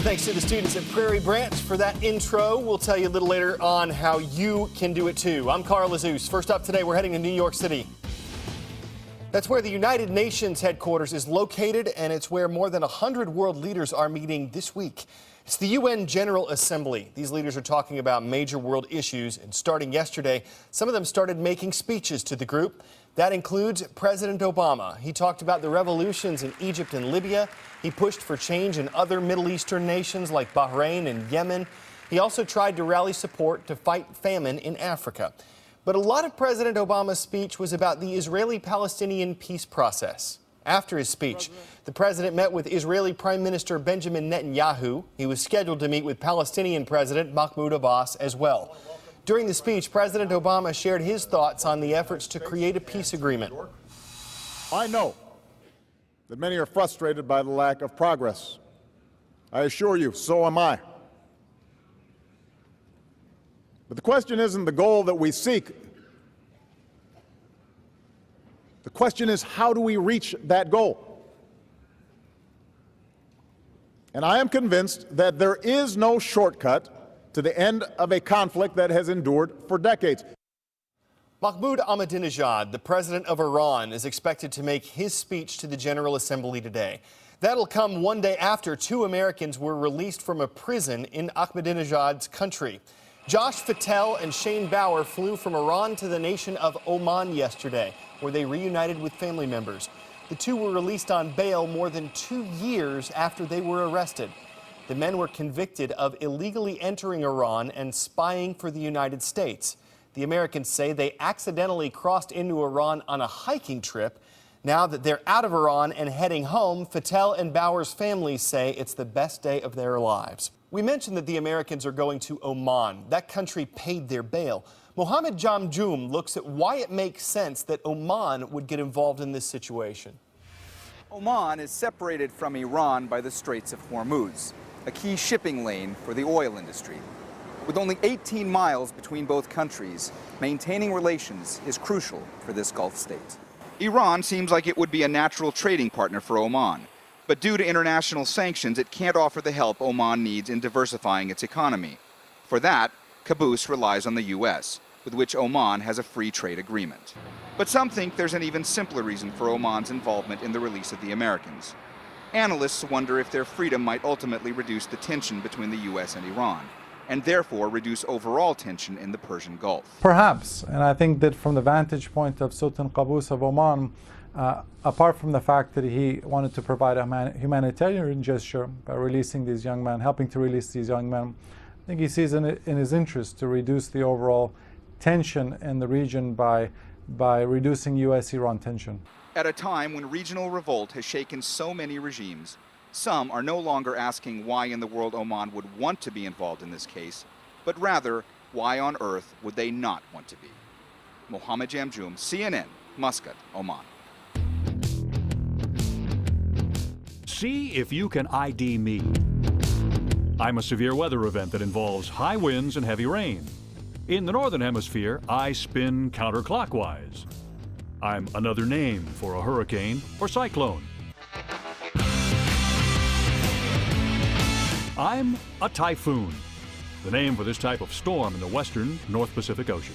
Thanks to the students at Prairie Branch for that intro. We'll tell you a little later on how you can do it too. I'm Carl Azus. First up today, we're heading to New York City. That's where the United Nations headquarters is located, and it's where more than 100 world leaders are meeting this week. It's the UN General Assembly. These leaders are talking about major world issues, and starting yesterday, some of them started making speeches to the group. That includes President Obama. He talked about the revolutions in Egypt and Libya. He pushed for change in other Middle Eastern nations like Bahrain and Yemen. He also tried to rally support to fight famine in Africa. But a lot of President Obama's speech was about the Israeli-Palestinian peace process. After his speech, the president met with Israeli Prime Minister Benjamin Netanyahu. He was scheduled to meet with Palestinian President Mahmoud Abbas as well. During the speech, President Obama shared his thoughts on the efforts to create a peace agreement. I know that many are frustrated by the lack of progress. I assure you, so am I. But the question isn't the goal that we seek. The question is, how do we reach that goal? And I am convinced that there is no shortcut to the end of a conflict that has endured for decades. Mahmoud Ahmadinejad, the president of Iran, is expected to make his speech to the General Assembly today. That'll come one day after 2 Americans were released from a prison in Ahmadinejad's country. Josh Fattel and Shane Bauer flew from Iran to the nation of Oman yesterday, where they reunited with family members. The 2 were released on bail more than 2 years after they were arrested. The men were convicted of illegally entering Iran and spying for the United States. The Americans say they accidentally crossed into Iran on a hiking trip. Now that they're out of Iran and heading home, Fattel and Bauer's families say it's the best day of their lives. We mentioned that the Americans are going to Oman. That country paid their bail. Mohammed Jamjoom looks at why it makes sense that Oman would get involved in this situation. Oman is separated from Iran by the Straits of Hormuz, a key shipping lane for the oil industry. With only 18 miles between both countries, maintaining relations is crucial for this Gulf state. Iran seems like it would be a natural trading partner for Oman. But due to international sanctions, it can't offer the help Oman needs in diversifying its economy. For that, Caboose relies on the U.S., with which Oman has a free trade agreement. But some think there's an even simpler reason for Oman's involvement in the release of the Americans. Analysts wonder if their freedom might ultimately reduce the tension between the U.S. and Iran, and therefore reduce overall tension in the Persian Gulf. Perhaps, and I think that from the vantage point of Sultan Qaboos of Oman, apart from the fact that he wanted to provide a humanitarian gesture by releasing these young men, helping to release these young men, I think he sees in his interest to reduce the overall tension in the region by reducing U.S.-Iran tension. At a time when regional revolt has shaken so many regimes, some are no longer asking why in the world Oman would want to be involved in this case, but rather, why on earth would they not want to be? Mohammed Jamjoom, CNN, Muscat, Oman. See if you can ID me. I'm a severe weather event that involves high winds and heavy rain. In the Northern Hemisphere, I spin counterclockwise. I'm another name for a hurricane or cyclone. I'm a typhoon, the name for this type of storm in the western North Pacific Ocean.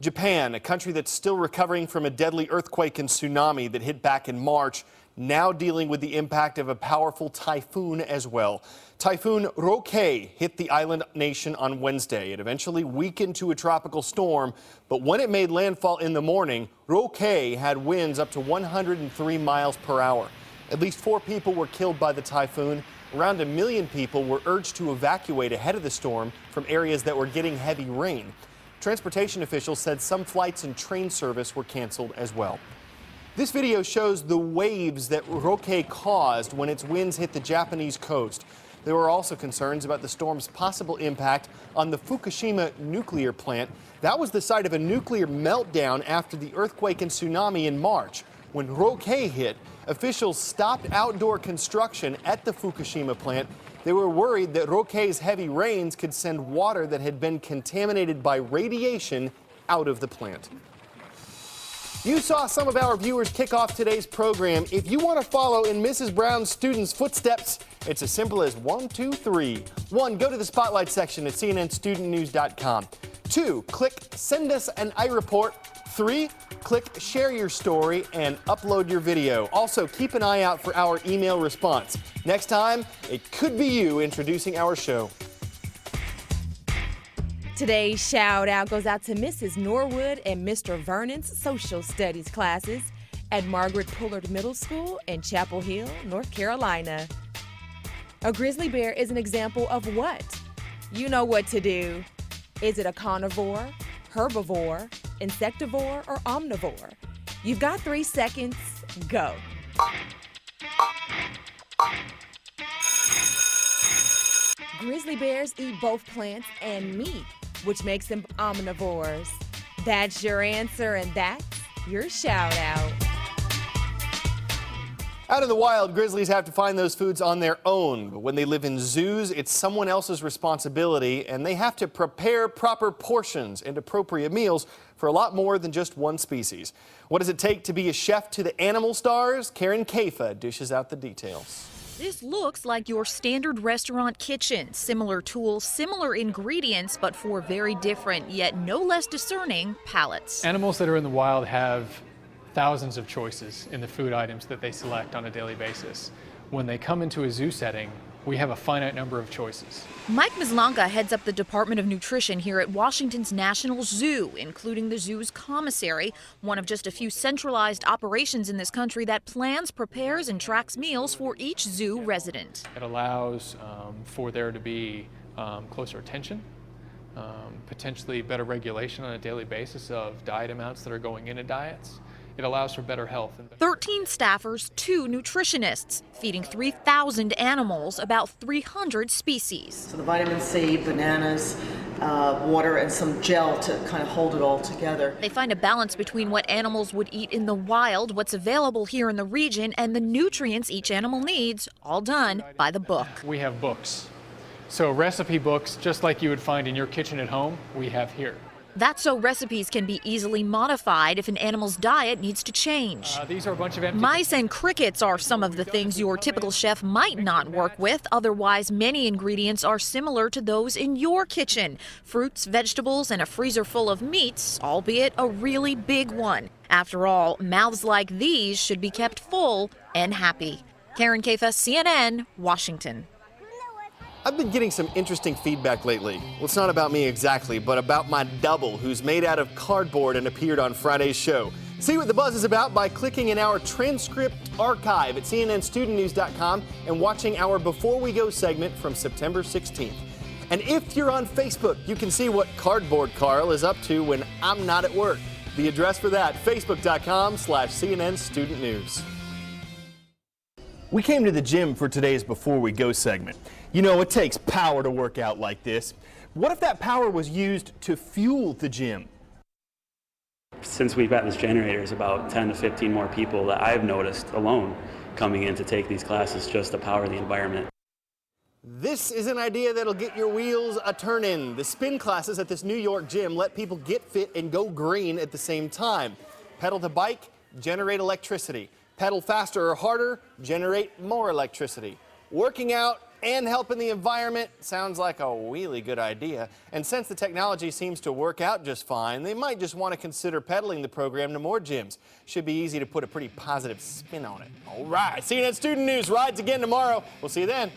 Japan, a country that's still recovering from a deadly earthquake and tsunami that hit back in March, now dealing with the impact of a powerful typhoon as well. Typhoon Roke hit the island nation on Wednesday. It eventually weakened to a tropical storm, but when it made landfall in the morning, Roke had winds up to 103 miles per hour. At least 4 people were killed by the typhoon. Around 1 million people were urged to evacuate ahead of the storm from areas that were getting heavy rain. Transportation officials said some flights and train service were canceled as well. This video shows the waves that Roke caused when its winds hit the Japanese coast. There were also concerns about the storm's possible impact on the Fukushima nuclear plant. That was the site of a nuclear meltdown after the earthquake and tsunami in March. When Roke hit, officials stopped outdoor construction at the Fukushima plant. They were worried that Roke's heavy rains could send water that had been contaminated by radiation out of the plant. You saw some of our viewers kick off today's program. If you want to follow in Mrs. Brown's students' footsteps, it's as simple as 1, 2, 3. 1, go to the Spotlight section at cnnstudentnews.com. 2, click Send Us an iReport. 3, click Share Your Story and upload your video. Also, keep an eye out for our email response. Next time, it could be you introducing our show. Today's shout out goes out to Mrs. Norwood and Mr. Vernon's social studies classes at Margaret Pullard Middle School in Chapel Hill, North Carolina. A grizzly bear is an example of what? You know what to do. Is it a carnivore, herbivore, insectivore, or omnivore? You've got 3 seconds. Go. Grizzly bears eat both plants and meat, which makes them omnivores. That's your answer, and that's your shout out. Out in the wild, grizzlies have to find those foods on their own. But when they live in zoos, it's someone else's responsibility, and they have to prepare proper portions and appropriate meals for a lot more than just one species. What does it take to be a chef to the animal stars? Karen Kafa dishes out the details. This looks like your standard restaurant kitchen. Similar tools, similar ingredients, but for very different, yet no less discerning, palates. Animals that are in the wild have thousands of choices in the food items that they select on a daily basis. When they come into a zoo setting, we have a finite number of choices. Mike Mislanka heads up the Department of Nutrition here at Washington's National Zoo, including the zoo's commissary, one of just a few centralized operations in this country that plans, prepares, and tracks meals for each zoo resident. It allows for there to be closer attention, potentially better regulation on a daily basis of diet amounts that are going into diets. It allows for better health. 13 staffers, 2 nutritionists, feeding 3,000 animals, about 300 species. So the vitamin C, bananas, water, and some gel to kind of hold it all together. They find a balance between what animals would eat in the wild, what's available here in the region, and the nutrients each animal needs, all done by the book. We have books. So recipe books, just like you would find in your kitchen at home, we have here. That's so recipes can be easily modified if an animal's diet needs to change. These are a bunch of empty... Mice and crickets are some of the things your typical chef might not work with. Otherwise, many ingredients are similar to those in your kitchen. Fruits, vegetables, and a freezer full of meats, albeit a really big one. After all, mouths like these should be kept full and happy. Karen Kafa, CNN, Washington. I've been getting some interesting feedback lately. Well, it's not about me exactly, but about my double, who's made out of cardboard and appeared on Friday's show. See what the buzz is about by clicking in our transcript archive at cnnstudentnews.com and watching our Before We Go segment from September 16th. And if you're on Facebook, you can see what Cardboard Carl is up to when I'm not at work. The address for that, facebook.com/CNN Student News. We came to the gym for today's Before We Go segment. You know, it takes power to work out like this. What if that power was used to fuel the gym? Since we've got this generator, there's about 10 to 15 more people that I've noticed alone coming in to take these classes just to power the environment. This is an idea that'll get your wheels a turning. The spin classes at this New York gym let people get fit and go green at the same time. Pedal the bike, generate electricity. Pedal faster or harder, generate more electricity. Working out and helping the environment sounds like a really good idea. And since the technology seems to work out just fine, they might just want to consider peddling the program to more gyms. Should be easy to put a pretty positive spin on it. All right, CNN Student News rides again tomorrow. We'll see you then.